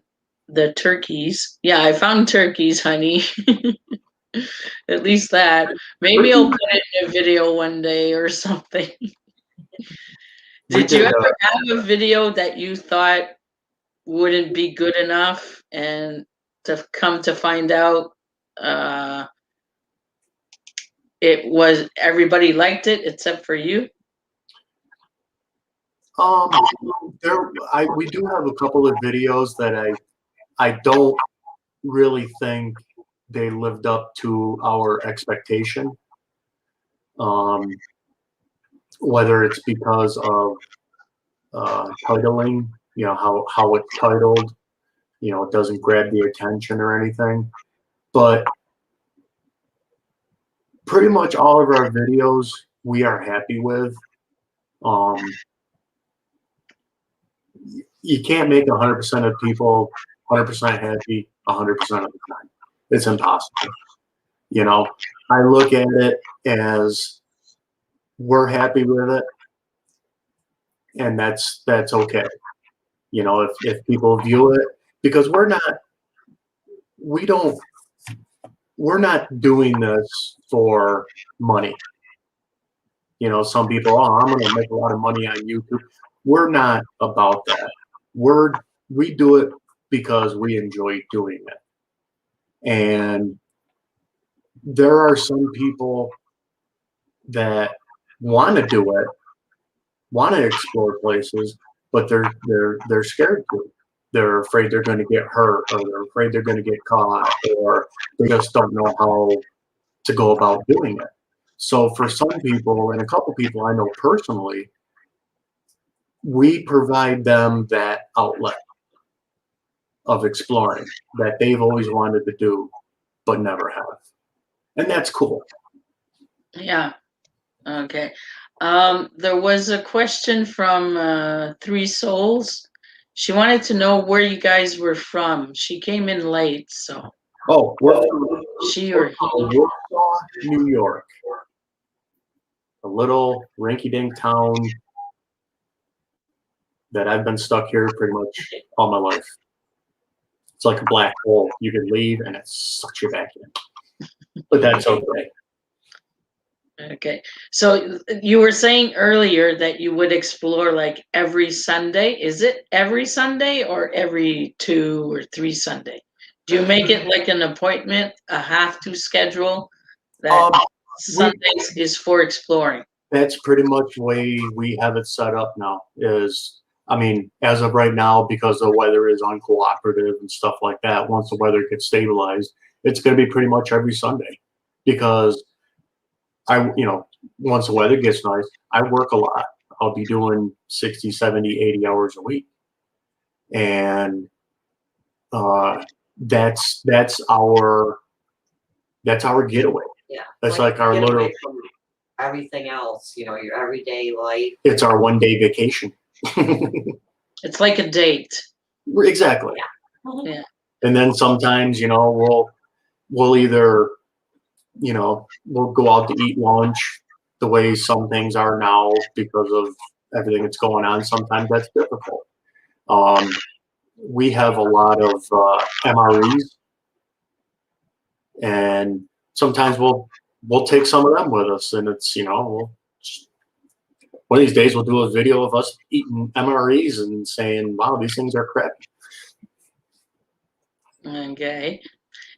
A: the turkeys. Yeah, I found turkeys, honey. At least that. Maybe I'll put it in a video one day or something. Did you ever have a video that you thought wouldn't be good enough, and to come to find out it was, everybody liked it except for you?
B: We do have a couple of videos that I don't really think they lived up to our expectation. Whether it's because of titling, how it's titled, it doesn't grab the attention or anything. But pretty much all of our videos we are happy with. You can't make 100% of people 100% happy 100% of the time. It's impossible. I look at it as we're happy with it, and that's okay. If people view it, because we're not doing this for money. Some people, I'm going to make a lot of money on YouTube. We're not about that. We do it because we enjoy doing it. And there are some people that want to do it, want to explore places, but they're scared to. They're afraid they're going to get hurt, or they're afraid they're going to get caught, or they just don't know how to go about doing it. So for some people, and a couple people I know personally, we provide them that outlet of exploring that they've always wanted to do, but never have. And that's cool.
A: Yeah. Okay. There was a question from Three Souls. She wanted to know where you guys were from. She came in late, so.
B: Oh, we're from
A: She or he?
B: Warsaw, New York. A little rinky-dink town that I've been stuck here pretty much all my life. It's like a black hole. You can leave and it sucks you back in. But that's okay.
A: Okay. So you were saying earlier that you would explore like every Sunday. Is it every Sunday or every 2 or 3 Sunday? Do you make it like an appointment, a have to schedule that
B: Um,
A: Sundays is for exploring?
B: That's pretty much the way we have it set up now. Is I mean, as of right now, because the weather is uncooperative and stuff like that. Once the weather gets stabilized, it's going to be pretty much every Sunday, because once the weather gets nice, I work a lot. I'll be doing 60, 70, 80 hours a week. And that's our getaway.
D: Yeah.
B: That's like our
D: get
B: little,
D: away from everything else, you know, your everyday life.
B: it's our 1 day vacation.
A: It's like a date.
B: Exactly.
A: Yeah.
B: And then sometimes, we'll either, we'll go out to eat lunch the way some things are now because of everything that's going on. Sometimes that's difficult. We have a lot of MREs, and sometimes we'll take some of them with us, and it's one of these days we'll do a video of us eating MREs and saying, "Wow, these things are crap."
A: Okay.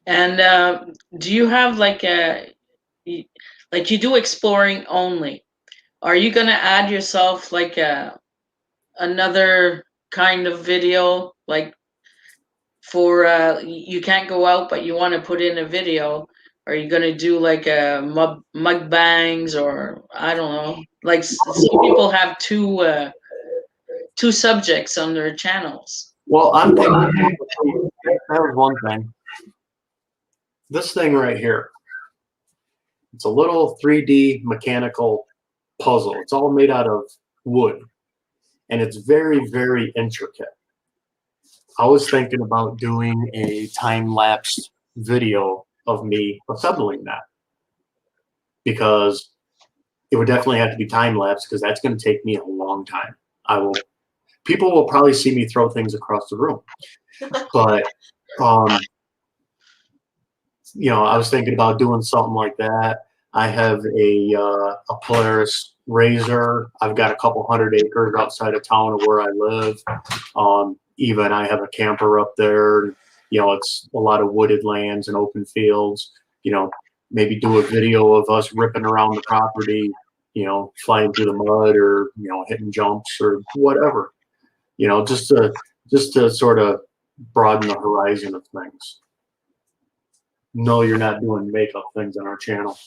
A: And do you have like like you do exploring only? Are you gonna add yourself like another kind of video, like for you can't go out but you want to put in a video? Are you gonna do like a mukbangs, or I don't know, like some people have two subjects on their channels?
B: Well, I'm thinking that was one thing. This thing right here, it's a little 3D mechanical puzzle. It's all made out of wood, and it's very, very intricate. I was thinking about doing a time-lapse video of me assembling that, because it would definitely have to be time-lapse, because that's going to take me a long time. People will probably see me throw things across the room, but I was thinking about doing something like that. I have a Polaris Razor. I've got a couple hundred acres outside of town of where I live. Eva and I have a camper up there. It's a lot of wooded lands and open fields. Maybe do a video of us ripping around the property, flying through the mud, or hitting jumps or whatever. Just to sort of broaden the horizon of things. No, you're not doing makeup things on our channel.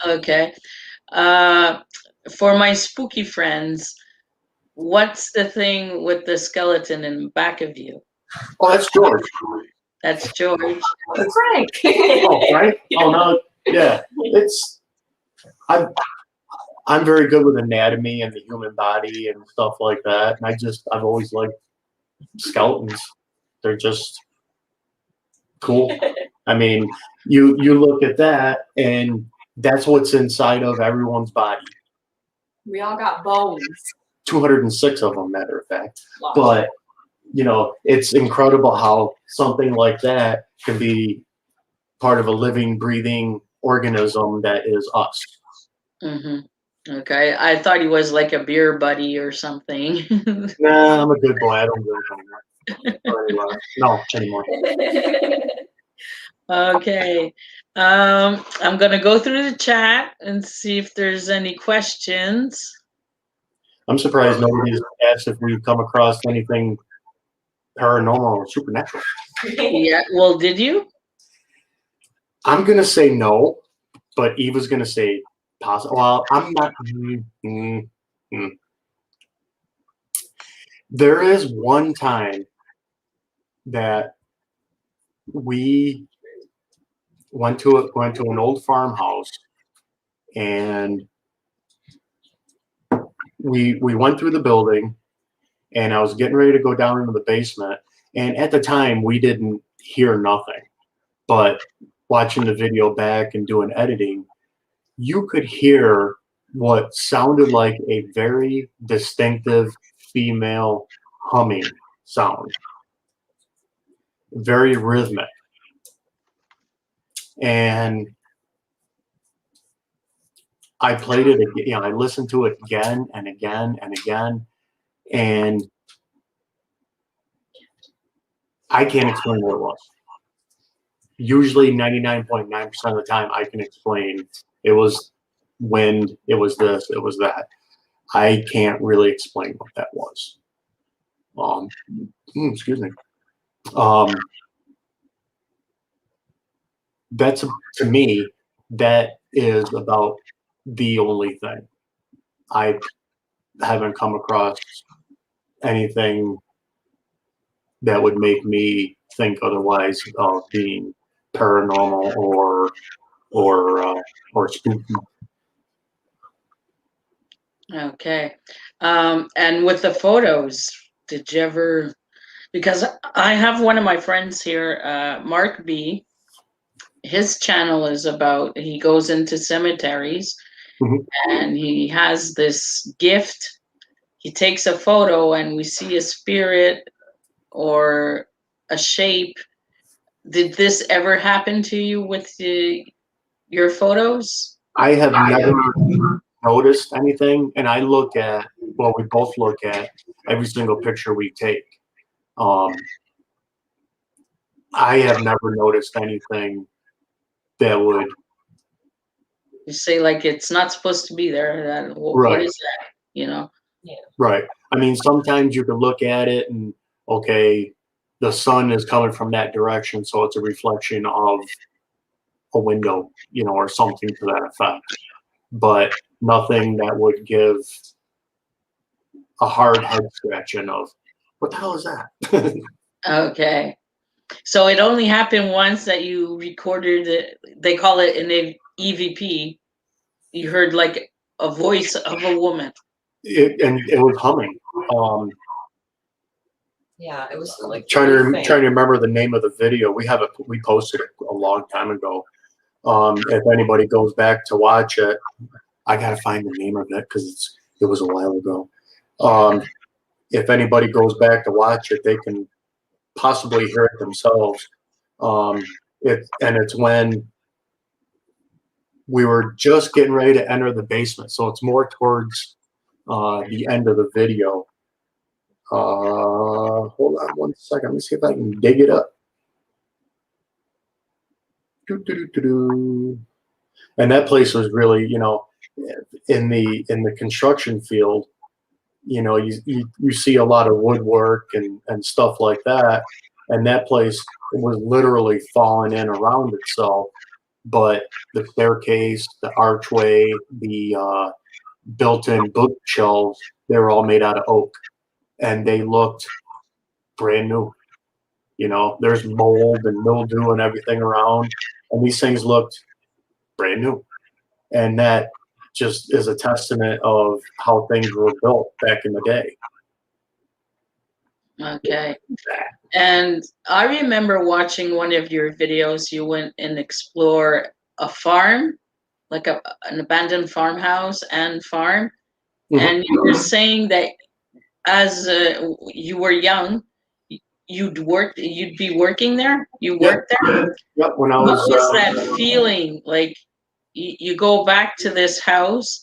A: Okay. For my spooky friends, what's the thing with the skeleton in back of you?
B: Oh, that's George.
A: That's George.
C: Frank.
B: Oh, Frank? Oh, no. Yeah. I'm very good with anatomy and the human body and stuff like that. And I've always liked skeletons. They're just cool. I mean, you look at that, and that's what's inside of everyone's body.
C: We all got bones.
B: 206 of them, matter of fact.
C: Wow.
B: But it's incredible how something like that can be part of a living, breathing organism that is us.
A: Mm-hmm. Okay, I thought he was like a beer buddy or something.
B: Nah, I'm a good boy. I don't drink anymore. No, anymore.
A: Okay, I'm gonna go through the chat and see if there's any questions.
B: I'm surprised nobody's asked if we've come across anything paranormal or supernatural.
A: Yeah, well, did you?
B: I'm gonna say no, but Eva's gonna say possible. Well, I'm not. There is one time that we went to an old farmhouse, and we went through the building, and I was getting ready to go down into the basement, and at the time we didn't hear nothing, but watching the video back and doing editing, you could hear what sounded like a very distinctive female humming sound, very rhythmic. And I played it again, you know, I listened to it again and again and again, and I can't explain what it was. Usually 99.9% of the time I can explain it was wind, it was this, it was that. I can't really explain what that was. Excuse me. That's, to me, that is about the only thing. I haven't come across anything that would make me think otherwise of being paranormal or spooky.
A: Okay. And with the photos, did you ever, because I have one of my friends here, Mark B. His channel is about, he goes into cemeteries and he has this gift. He takes a photo and we see a spirit or a shape. Did this ever happen to you with your photos?
B: I have never noticed anything, and I look at, well, we both look at every single picture we take. I have never noticed anything that would.
A: You say like it's not supposed to be there. That
B: Right.
A: What is that? You know?
D: Yeah.
B: Right. I mean, sometimes you can look at it and, okay, the sun is coming from that direction, so it's a reflection of a window, you know, or something to that effect. But nothing that would give a hard head scratching of, what the hell is that?
A: Okay. So it only happened once that you recorded it. They call it an EVP. You heard like a voice of a woman.
B: And it was humming.
D: Yeah, it was like
B: Trying
D: really
B: to
D: faint.
B: remember the name of the video. We posted it a long time ago. If anybody goes back to watch it, I gotta find the name of it because it was a while ago. If anybody goes back to watch it, they can possibly hear it themselves. It's when we were just getting ready to enter the basement, so it's more towards the end of the video. Hold on one second. Let me see if I can dig it up. And that place was really, you know, in the construction field, you know, you see a lot of woodwork and stuff like that. And that place was literally falling in around itself. But the staircase, the archway, the built-in bookshelves, they were all made out of oak. And they looked brand new. You know, there's mold and mildew and everything around. And these things looked brand new. And that just is a testament of how things were built back in the day.
A: Okay. And I remember watching one of your videos. You went and explore a farm, like an abandoned farmhouse and farm. And you were saying that as you were young, you'd be working there. You worked there.
B: Yep. When I
A: What
B: was
A: was that feeling? Like you go back to this house.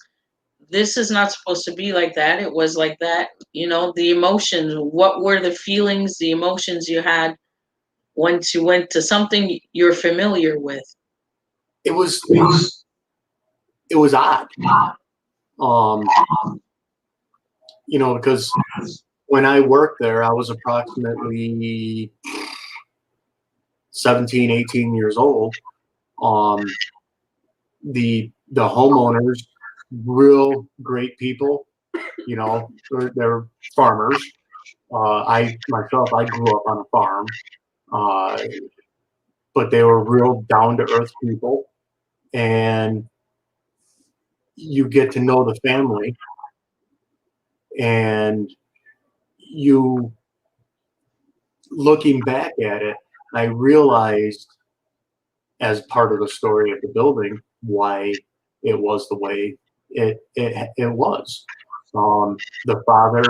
A: This is not supposed to be like that. It was like that. You know, the emotions. What were the feelings, the emotions you had once you went to something you're familiar with?
B: it was odd. You know, because when I worked there, I was approximately 17, 18 years old. The homeowners, real great people, you know, they're farmers. I myself, I grew up on a farm, but they were real down to earth people, and you get to know the family, and you, looking back at it, I realized as part of the story of the building why it was the way it was. The father,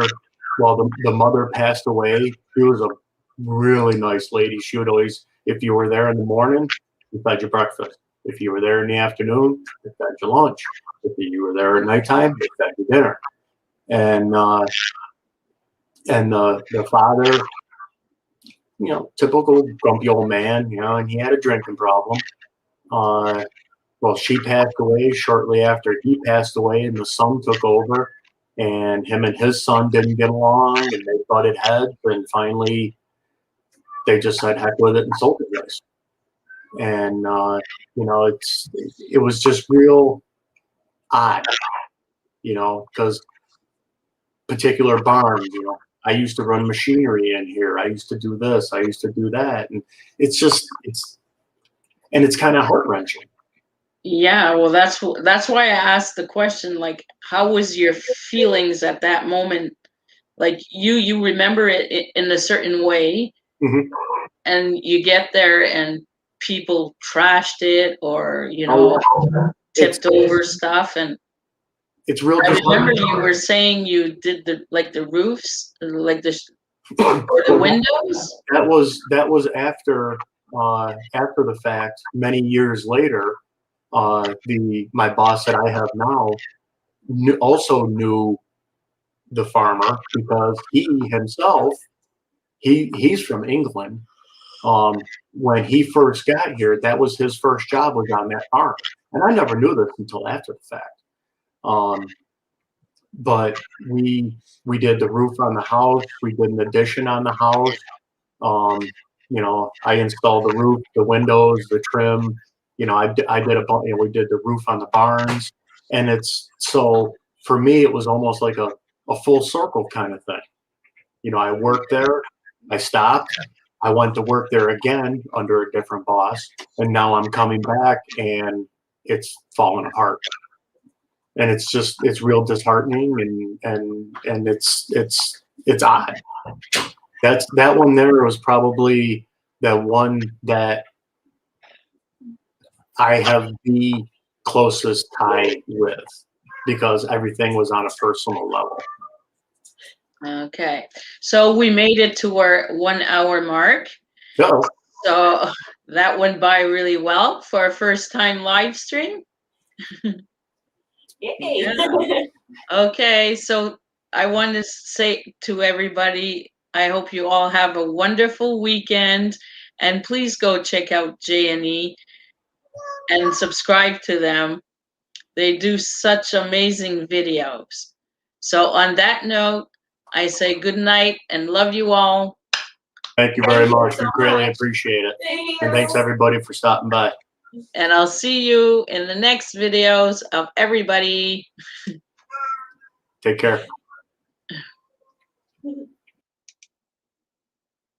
B: well, the mother passed away. She was a really nice lady. She would always, if you were there in the morning, she fed you breakfast. If you were there in the afternoon, they fed you lunch. If you were there at nighttime, they fed you dinner. And the father, typical grumpy old man, and he had a drinking problem. Well, she passed away shortly after he passed away, and the son took over. And him and his son didn't get along, and they butted heads. And finally, they just said, "Heck with it," and sold the place. And it was just real odd, because particular barns, I used to run machinery in here. I used to do this. I used to do that, and it's kind of heart wrenching.
A: Yeah, well, that's why I asked the question, like, how was your feelings at that moment? Like, you remember it in a certain way,
B: Mhm.
A: and you get there and people trashed it, or tipped over stuff. And
B: It's real.
A: I remember you were saying you did the roofs, like the windows.
B: That was after the fact. Many years later, my boss that I have now also knew the farmer, because he himself, he's from England. When he first got here, that was his first job, was on that farm, and I never knew this until after the fact. But we did the roof on the house. We did an addition on the house. I installed the roof, the windows, the trim. I did we did the roof on the barns, and so for me, it was almost like a full circle kind of thing. I worked there, I stopped, I went to work there again under a different boss, and now I'm coming back, and it's falling apart. And it's real disheartening, and it's odd. That one there was probably the one that I have the closest tie with, because everything was on a personal level.
A: Okay, so we made it to our 1 hour mark.
B: So
A: So that went by really well for our first time live stream.
C: Yay.
A: Yeah. Okay, so I want to say to everybody, I hope you all have a wonderful weekend, and please go check out J&E and subscribe to them. They do such amazing videos. So on that note, I say good night and love you all.
B: thank you very much. We greatly appreciate it. And thanks everybody for stopping by.
A: And I'll see you in the next videos of everybody.
B: Take care.